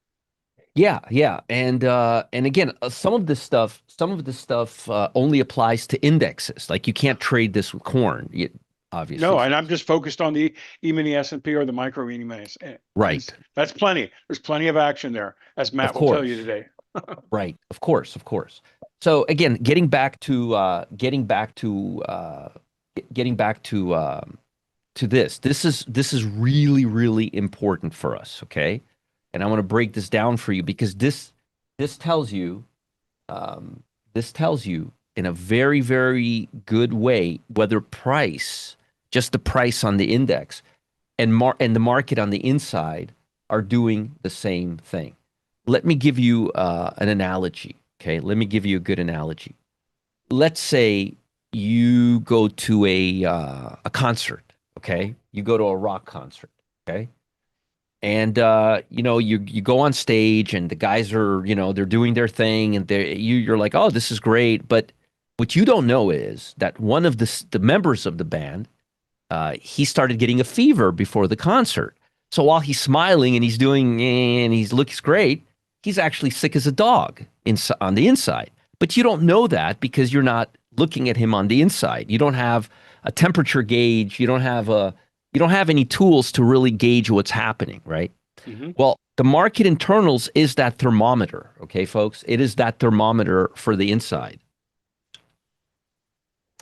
Yeah, yeah, and again, some of this stuff only applies to indexes. Like you can't trade this with corn, obviously. No, and I'm just focused on the E-mini S&P or the micro E-minis. Right. That's plenty. There's plenty of action there, as Of Matt will tell you course. today. Right. Of course. Of course. So again, getting back to this. This is really really important for us. Okay, and I want to break this down for you because this tells you this tells you in a very very good way whether just the price on the index and the market on the inside are doing the same thing. Let me give you an analogy. Okay, let me give you a good analogy. Let's say you go to a concert. Okay, you go to a rock concert. Okay, and you go on stage and the guys are they're doing their thing and you're like, oh, this is great. But what you don't know is that one of the members of the band, he started getting a fever before the concert. So while he's smiling and he's doing and he looks great, he's actually sick as a dog on the inside. But you don't know that because you're not looking at him on the inside. You don't have a temperature gauge. You don't have any tools to really gauge what's happening, right? Mm-hmm. Well, the market internals is that thermometer, okay, folks? It is that thermometer for the inside.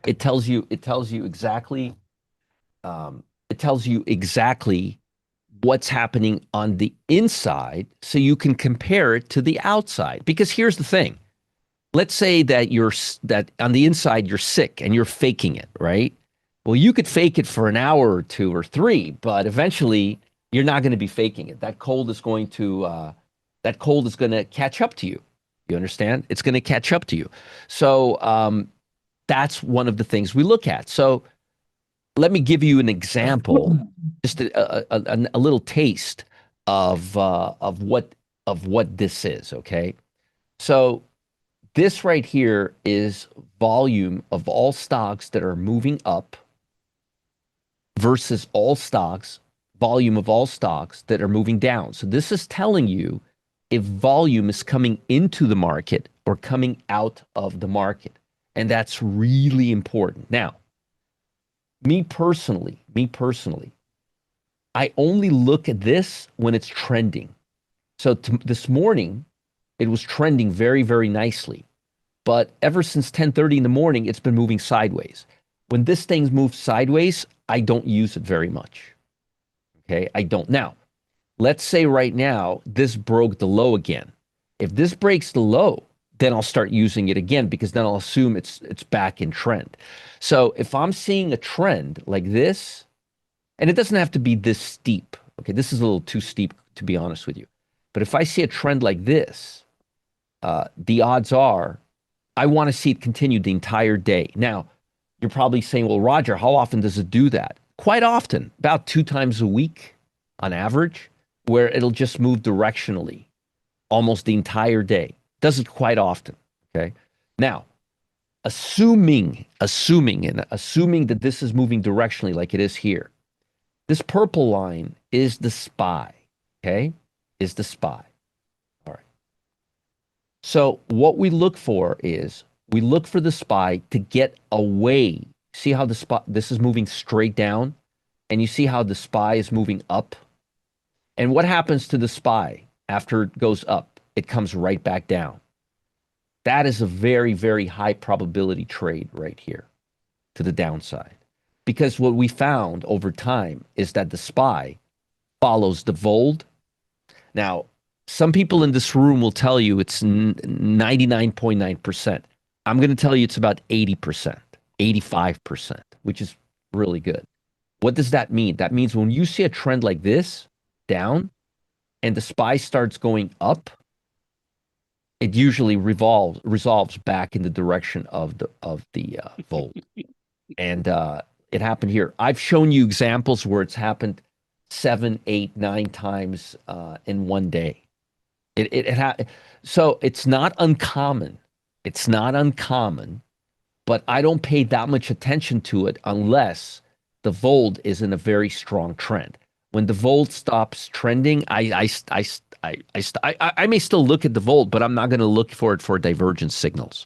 It tells you exactly what's happening on the inside so you can compare it to the outside. Because here's the thing. Let's say that that on the inside you're sick and you're faking it, right? Well, you could fake it for an hour or two or three, but eventually you're not going to be faking it. That cold is going to catch up to you. You understand? It's going to catch up to you. So that's one of the things we look at. So let me give you an example, just a little taste of what this is. Okay, so this right here is volume of all stocks that are moving up versus volume of all stocks that are moving down. So this is telling you if volume is coming into the market or coming out of the market. And that's really important. Now, me personally, I only look at this when it's trending. So this morning, it was trending very, very nicely. But ever since 10:30 in the morning, it's been moving sideways. When this thing's moved sideways, I don't use it very much. Okay, I don't. Now, let's say right now, this broke the low again. If this breaks the low, then I'll start using it again because then I'll assume it's back in trend. So if I'm seeing a trend like this, and it doesn't have to be this steep. Okay, this is a little too steep to be honest with you. But if I see a trend like this, the odds are I want to see it continue the entire day. Now, you're probably saying, well, Roger, how often does it do that? Quite often, about 2 times a week on average, where it'll just move directionally almost the entire day. Does it quite often, okay? Now, assuming that this is moving directionally like it is here, this purple line is the SPY, okay? Is the SPY. All right. So what we look for is we look for the SPY to get away. See how this is moving straight down? And you see how the SPY is moving up? And what happens to the SPY after it goes up? It comes right back down. That is a very, very high probability trade right here to the downside. Because what we found over time is that the SPY follows the VOLD. Now, some people in this room will tell you it's 99.9%. I'm going to tell you it's about 80%, 85%, which is really good. What does that mean? That means when you see a trend like this down and the SPY starts going up, it usually resolves back in the direction of the volt. And it happened here. I've shown you examples where it's happened 7, 8, 9 times in one day. So it's not uncommon. It's not uncommon, but I don't pay that much attention to it unless the volt is in a very strong trend. When the volt stops trending, I may still look at the volt, but I'm not going to look for it for divergence signals.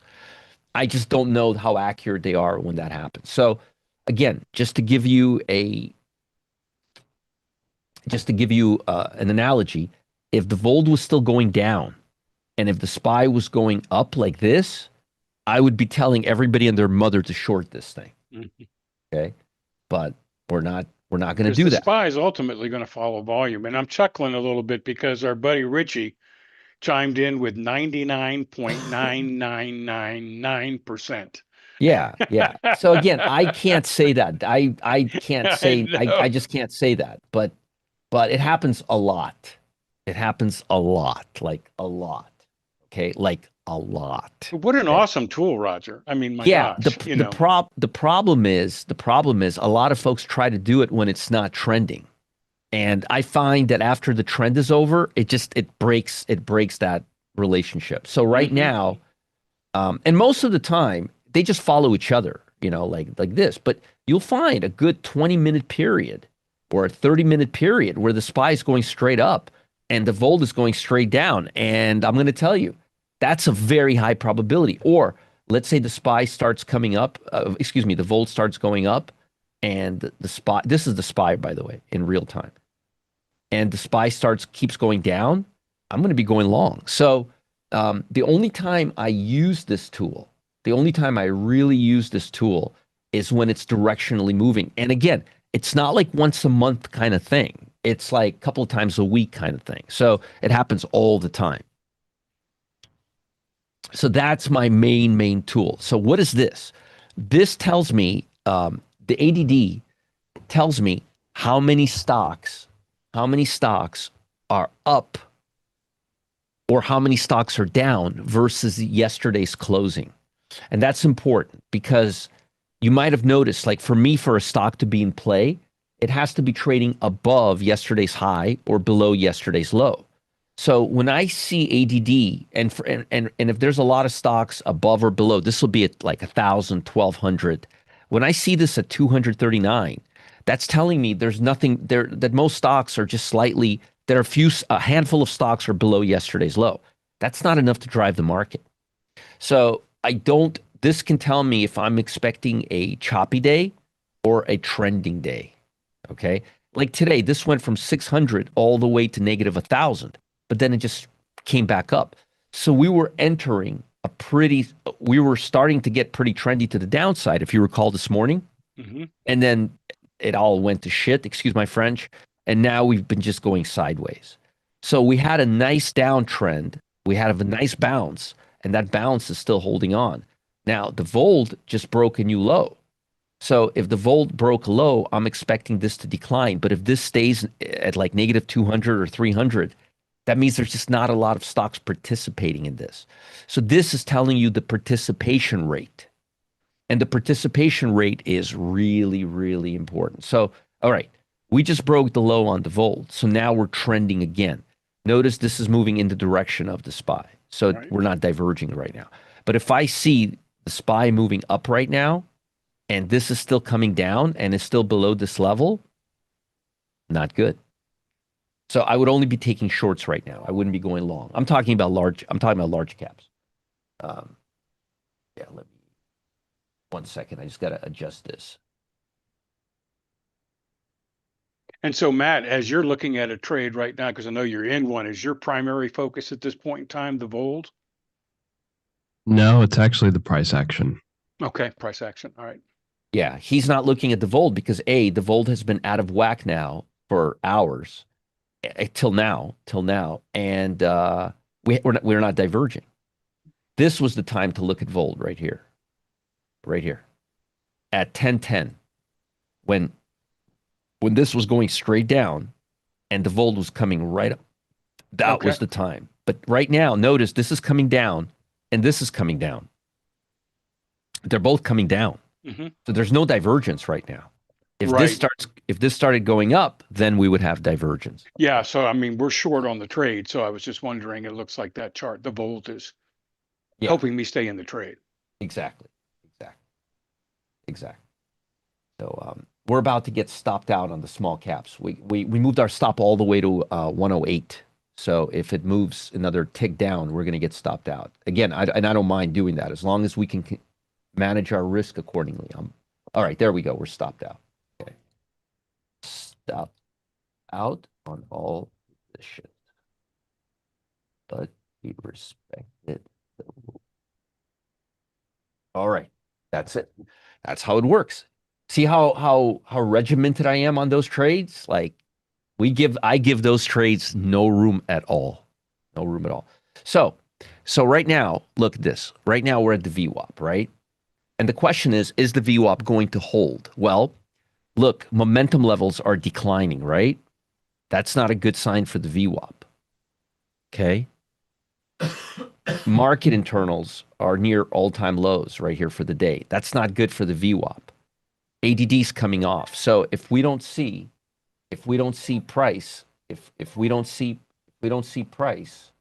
I just don't know how accurate they are when that happens. So again, just to give you an analogy, if the volt was still going down and if the SPY was going up like this, I would be telling everybody and their mother to short this thing. Okay, but we're not going to do The that. SPY is ultimately going to follow volume, and I'm chuckling a little bit because our buddy Richie chimed in with 99.9999%. Yeah. So again, I can't say that. I can't say I know. just can't say that. But it happens a lot. It happens a lot, like a lot. Okay, like a lot. What an Okay? awesome tool, Roger. I mean, my Yeah, gosh, the problem is a lot of folks try to do it when it's not trending. And I find that after the trend is over, it breaks that relationship. So right now, and most of the time, they just follow each other, like this. But you'll find a good 20-minute period or a 30-minute period where the SPY is going straight up and the volt is going straight down. And I'm going to tell you, that's a very high probability. Or let's say the SPY starts coming up, the volt starts going up, and the SPY, this is the SPY, by the way, in real time, and the SPY keeps going down, I'm going to be going long. So the only time I use this tool, the only time I really use this tool is when it's directionally moving. And again, it's not like once a month kind of thing. It's like a couple of times a week kind of thing. So it happens all the time. So that's my main tool. So what is this? This tells me, the ADD tells me how many stocks are up or how many stocks are down versus yesterday's closing. And that's important because you might have noticed, like for me, for a stock to be in play, it has to be trading above yesterday's high or below yesterday's low. So when I see ADD, and if there's a lot of stocks above or below, this will be at like 1,000, 1,200. When I see this at 239, that's telling me there's nothing there, that most stocks are just slightly, there are a handful of stocks are below yesterday's low. That's not enough to drive the market. So this can tell me if I'm expecting a choppy day or a trending day. Okay. Like today, this went from 600 all the way to negative 1,000, but then it just came back up. So we were starting to get pretty trendy to the downside, if you recall this morning. And then it all went to shit, excuse my French. And now we've been just going sideways. So we had a nice downtrend. We had a nice bounce, and that bounce is still holding on. Now, the volt just broke a new low. So if the volt broke low, I'm expecting this to decline. But if this stays at like negative 200 or 300, that means there's just not a lot of stocks participating in this. So this is telling you the participation rate. And the participation rate is really, really important. So, all right, we just broke the low on the volt. So now we're trending again. Notice this is moving in the direction of the SPY. So we're not diverging right now. But if I see the SPY moving up right now, and this is still coming down and is still below this level, not good. So I would only be taking shorts right now. I wouldn't be going long. I'm talking about large caps. Let me, 1 second. I just got to adjust this. And so, Matt, as you're looking at a trade right now, because I know you're in one, is your primary focus at this point in time the volt? No, it's actually the price action. Okay, price action. All right. Yeah, he's not looking at the volt because the volt has been out of whack now for hours, till now, and we're not diverging. This was the time to look at volt right here, at 10:10, when when this was going straight down and the volt was coming right up. That was the time. But right now, notice this is coming down and this is coming down. They're both coming down. So there's no divergence right now. If this started going up, then we would have divergence. Yeah. So, I mean, we're short on the trade. So I was just wondering, it looks like that chart, the volt is helping me stay in the trade. Exactly. So we're about to get stopped out on the small caps. We moved our stop all the way to 108. So if it moves another tick down, we're going to get stopped out. Again, I don't mind doing that as long as we can manage our risk accordingly. All right, there we go. We're stopped out. Okay. Stop out on all positions. But we respected the rule. All right. That's it. That's how it works. See how regimented I am on those trades? Like I give those trades no room at all. No room at all. So right now, look at this. Right now we're at the VWAP, right? And the question is the VWAP going to hold? Well, look, momentum levels are declining, right? That's not a good sign for the VWAP. Okay? Market internals are near all-time lows right here for the day. That's not good for the VWAP. ADD's coming off. So if we don't see price, if we don't see price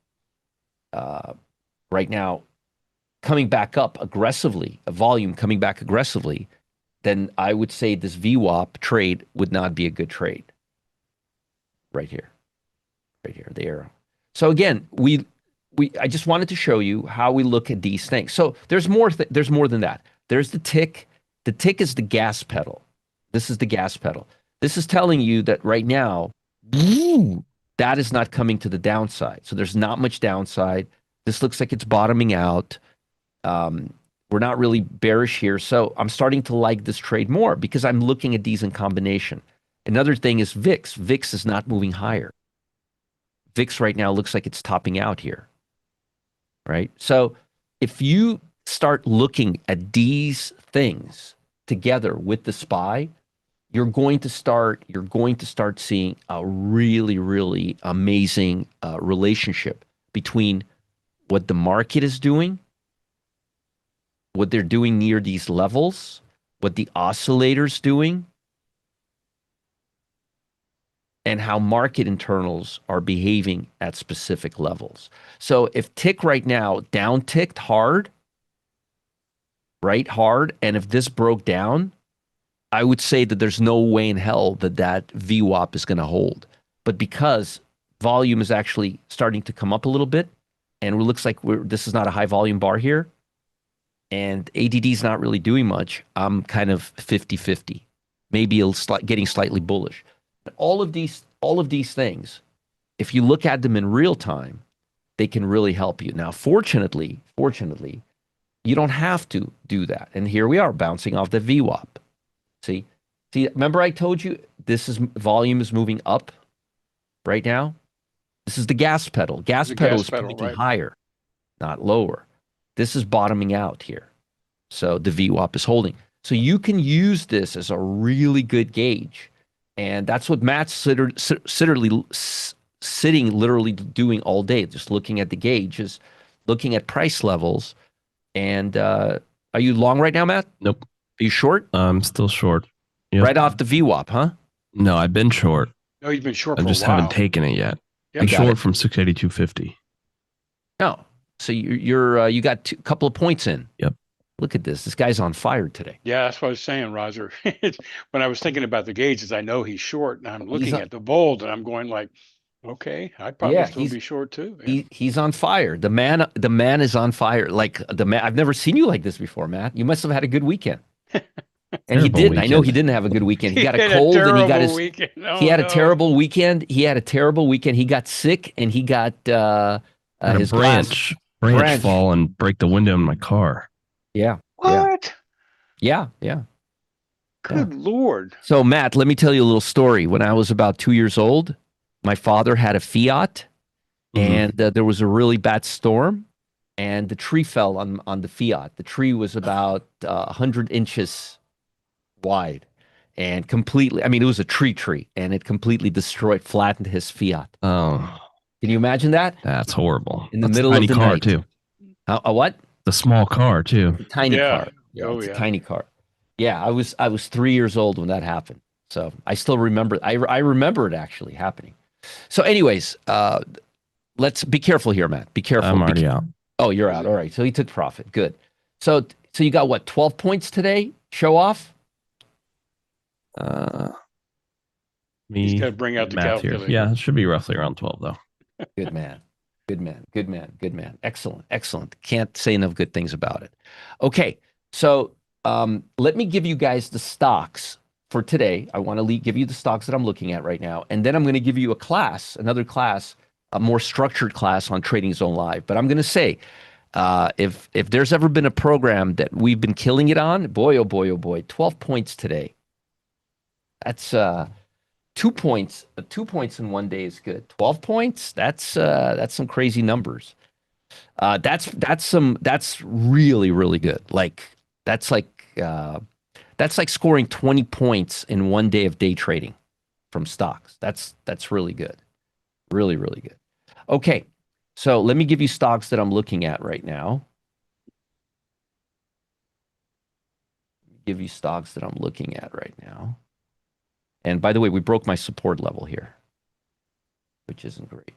right now coming back up aggressively, a volume coming back aggressively, then I would say this VWAP trade would not be a good trade. Right here, the arrow. So again, I just wanted to show you how we look at these things. So there's more than that. There's the tick. The tick is the gas pedal. This is the gas pedal. This is telling you that right now, that is not coming to the downside. So there's not much downside. This looks like it's bottoming out. We're not really bearish here. So I'm starting to like this trade more because I'm looking at these in combination. Another thing is VIX. VIX is not moving higher. VIX right now looks like it's topping out here. Right? So if you start looking at these things together with the SPY, you're going to start seeing a really, really amazing relationship between what the market is doing, what they're doing near these levels, what the oscillator's doing, and how market internals are behaving at specific levels. So if tick right now down ticked hard, right hard, and if this broke down, I would say that there's no way in hell that VWAP is going to hold. But because volume is actually starting to come up a little bit, and it looks like this is not a high volume bar here, and ADD is not really doing much, I'm kind of 50-50, maybe getting slightly bullish. But all of these things, if you look at them in real time, they can really help you. Now, fortunately, you don't have to do that. And here we are bouncing off the VWAP. See, remember I told you volume is moving up right now? This is the gas pedal. Gas pedal is pointing higher, not lower. This is bottoming out here. So the VWAP is holding. So you can use this as a really good gauge. And that's what Matt's sitting literally doing all day, just looking at the gauges, looking at price levels. And are you long right now, Matt? Nope. Are you short? I'm still short. Yep. Right off the VWAP, huh? No, I've been short. No, you've been short I for just a while. haven't taken it yet. Yep. I'm short from 682.50. No. So you got a couple of points in. Yep. Look at this. This guy's on fire today. Yeah, that's what I was saying, Roger. When I was thinking about the gauges, I know he's short, and I'm looking at the bold, and I'm going like, okay, I'd probably still be short too. Yeah. He's on fire. The man is on fire. Like the man. I've never seen you like this before, Matt. You must have had a good weekend. And he didn't. I know he didn't have a good weekend. He got a cold, and he got his. He had a terrible weekend. He had a terrible weekend. He got sick, and he got his branch fall and break the window in my car. Yeah. What? Yeah. Good Lord. So, Matt, let me tell you a little story. When I was about 2 years old, my father had a Fiat, and there was a really bad storm, and the tree fell on the Fiat. The tree was about 100 inches wide, and completely, I mean, it was a tree, and it completely destroyed, flattened his Fiat. Oh, Can you imagine that? that's horrible. In the That's a middle of tiny the car night. too. A what? The small car too. It's a tiny Yeah. car. Yeah, Oh, it's a yeah. tiny car. Yeah, I was 3 years old when that happened. So I still remember. I remember it actually happening. So, anyways, let's be careful here, Matt. Be careful. I'm already out. Oh, you're out. All right. So he took profit. Good. So you got what? 12 points today. Show off. He's Me got to bring out the math here. calculator. Yeah, it should be roughly around 12 though. Good man. Good man. Good man. Good man. Excellent. Excellent. Can't say enough good things about it. Okay. So let me give you guys the stocks for today. I want to give you the stocks that I'm looking at right now. And then I'm going to give you a class, another class, a more structured class on Trading Zone Live. But I'm going to say, if there's ever been a program that we've been killing it on, boy, oh boy, oh boy, 12 points today. That's 2 points. 2 points in one day is good. 12 points. That's some crazy numbers. That's really really good. That's like that's like scoring 20 points in one day of day trading from stocks. That's really good. Really really good. Okay, so let me give you stocks that I'm looking at right now. Give you stocks that I'm looking at right now. And by the way, we broke my support level here, which isn't great.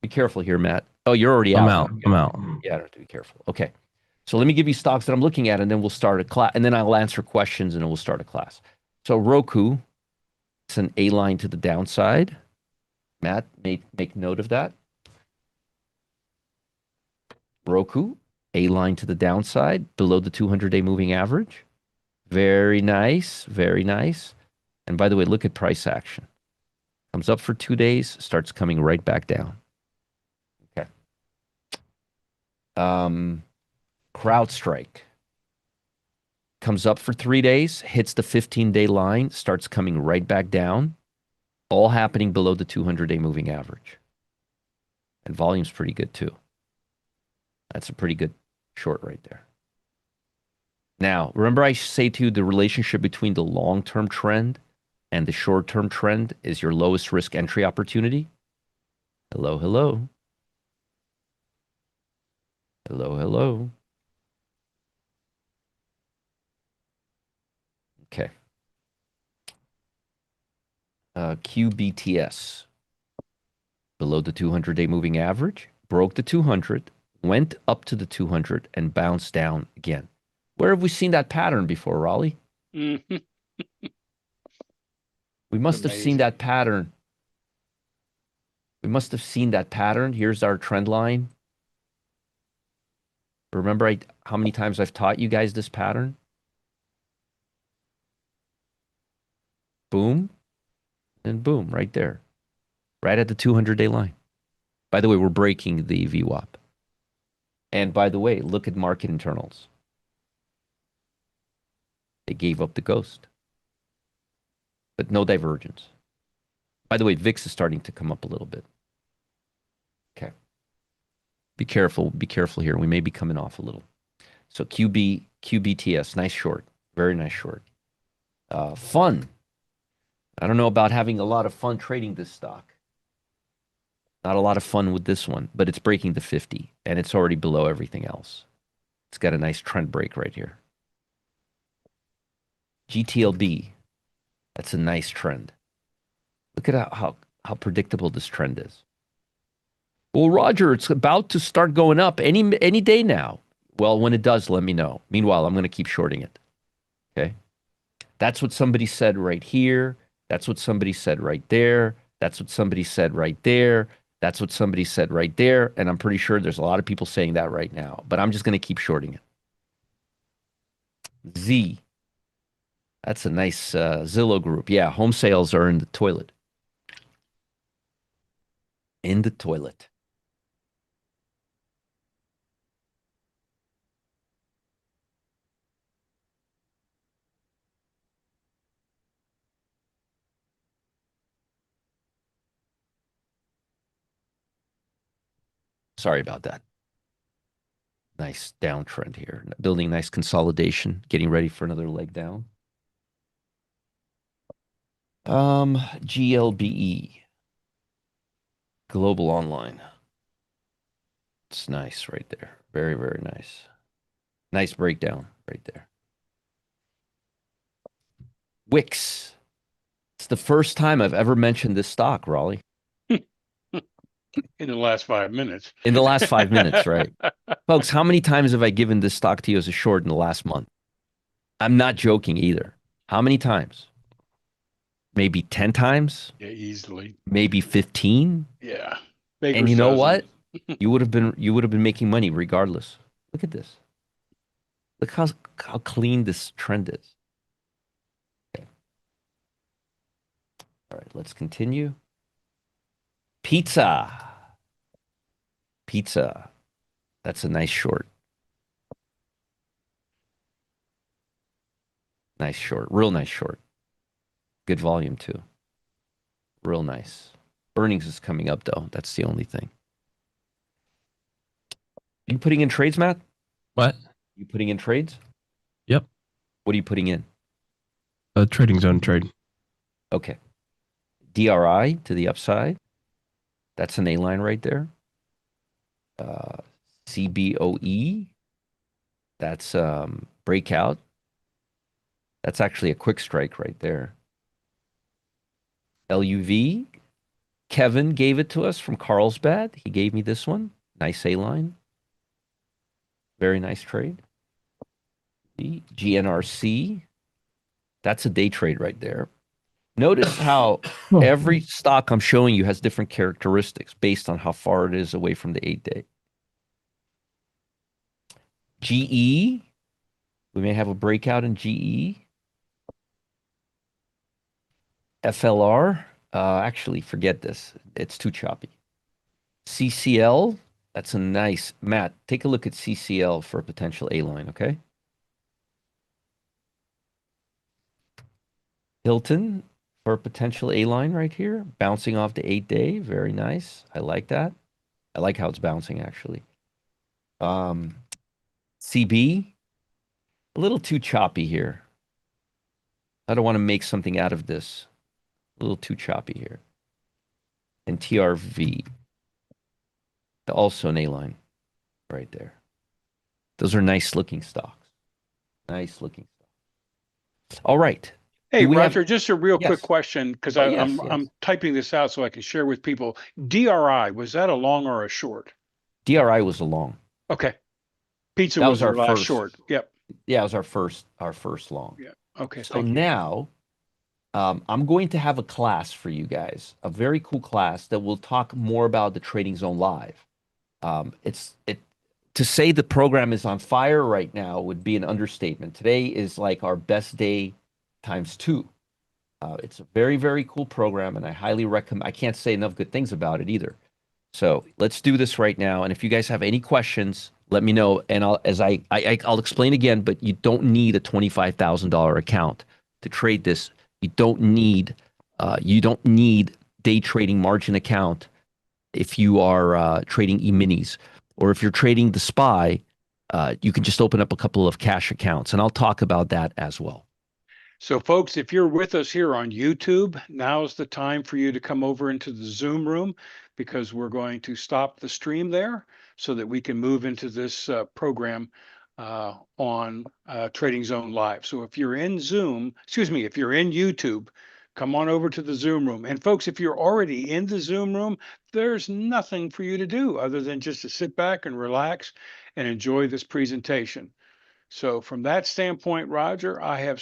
Be careful here, Matt. Oh, you're already I'm out. out. I'm out. Yeah, I have to be careful. Okay. So let me give you stocks that I'm looking at, and then we'll start a class, and then I'll answer questions, and then we'll start a class. So Roku, it's an A line to the downside. Matt, make note of that. Roku, A line to the downside, below the 200-day moving average. Very nice. Very nice. And by the way, look at price action. Comes up for 2 days, starts coming right back down. Okay. CrowdStrike comes up for 3 days, hits the 15-day line, starts coming right back down, all happening below the 200-day moving average. And volume's pretty good too. That's a pretty good short right there. Now, remember I say to you the relationship between the long-term trend and the short-term trend is your lowest risk entry opportunity? Hello, hello. Hello, hello. Okay. QBTS, below the 200-day moving average, broke the 200, went up to the 200, and bounced down again. Where have we seen that pattern before, Raleigh? Mhm. We must have seen Amazing. that pattern. We must have seen that pattern. Here's our trend line. Remember how many times I've taught you guys this pattern? Boom, and boom, right there. Right at the 200-day line. By the way, we're breaking the VWAP. And by the way, look at market internals. They gave up the ghost. But no divergence. By the way, VIX is starting to come up a little bit. Okay. Be careful here. We may be coming off a little. So QBTS, nice short. Very nice short. Fun. I don't know about having a lot of fun trading this stock. Not a lot of fun with this one, but it's breaking the 50, and it's already below everything else. It's got a nice trend break right here. GTLB, that's a nice trend. Look at how predictable this trend is. Well, Roger, it's about to start going up any day now. Well, when it does, let me know. Meanwhile, I'm going to keep shorting it. Okay? That's what somebody said right here. That's what somebody said right there. That's what somebody said right there. That's what somebody said right there. And I'm pretty sure there's a lot of people saying that right now. But I'm just going to keep shorting it. Z. That's a nice Zillow group. Yeah, home sales are in the toilet. In the toilet. Sorry about that. Nice downtrend here. Building nice consolidation, getting ready for another leg down. GLBE, Global Online. It's nice right there. Very, very nice. Nice breakdown right there. Wix. It's the first time I've ever mentioned this stock, Raleigh. In the last 5 minutes. In the last 5 minutes, right? Folks, how many times have I given this stock to you as a short in the last month? I'm not joking either. How many times? Maybe 10 times? Yeah, easily. Maybe 15? Yeah. And you know what? Dozen. You would have been making money regardless. Look at this. Look how clean this trend is. Okay. All right, let's continue. Pizza. That's a nice short. Nice short. Real nice short. Good volume too. Real nice. Earnings is coming up though. That's the only thing. Are you putting in trades, Matt? What? You putting in trades? Yep. What are you putting in? A trading zone trade. Okay. DRI to the upside. That's an A line right there. CBOE. That's breakout. That's actually a quick strike right there. LUV. Kevin gave it to us from Carlsbad. He gave me this one. Nice A line. Very nice trade. GNRC. That's a day trade right there. Notice how every stock I'm showing you has different characteristics based on how far it is away from the 8-day. GE. We may have a breakout in GE. FLR. Actually, forget this. It's too choppy. CCL. That's a nice. Matt, take a look at CCL for a potential A line, okay? Hilton for a potential A line right here. Bouncing off the 8-day. Very nice. I like that. I like how it's bouncing, actually. CB. A little too choppy here. I don't want to make something out of this. A little too choppy here. And TRV. Also an A line right there. Those are nice looking stocks. Nice looking stocks. All right. Hey, Roger, just a real quick Yes. question, because Oh, yes, I'm yes. typing this out so I can share with people. DRI, was that a long or a short? DRI was a long. Okay. Pizza That was was our your last first. short. Yep. Yeah, it was our first long. Yeah. Okay. So Thank you. now I'm going to have a class for you guys, a very cool class that will talk more about the Trading Zone Live. To say the program is on fire right now would be an understatement. Today is like our best day times 2. It's a very, very cool program, and I highly recommend. I can't say enough good things about it either. So let's do this right now. And if you guys have any questions, let me know. And I'll explain again. But you don't need a $25,000 account to trade this. You don't need day trading margin account if you are trading E-minis, or if you're trading the SPY, you can just open up a couple of cash accounts, and I'll talk about that as well. So, folks, if you're with us here on YouTube, now's the time for you to come over into the Zoom room, because we're going to stop the stream there so that we can move into this program on Trading Zone Live. So if you're in Zoom, if you're in YouTube, come on over to the Zoom room. And folks, if you're already in the Zoom room, there's nothing for you to do other than just to sit back and relax and enjoy this presentation. So from that standpoint, Roger, I have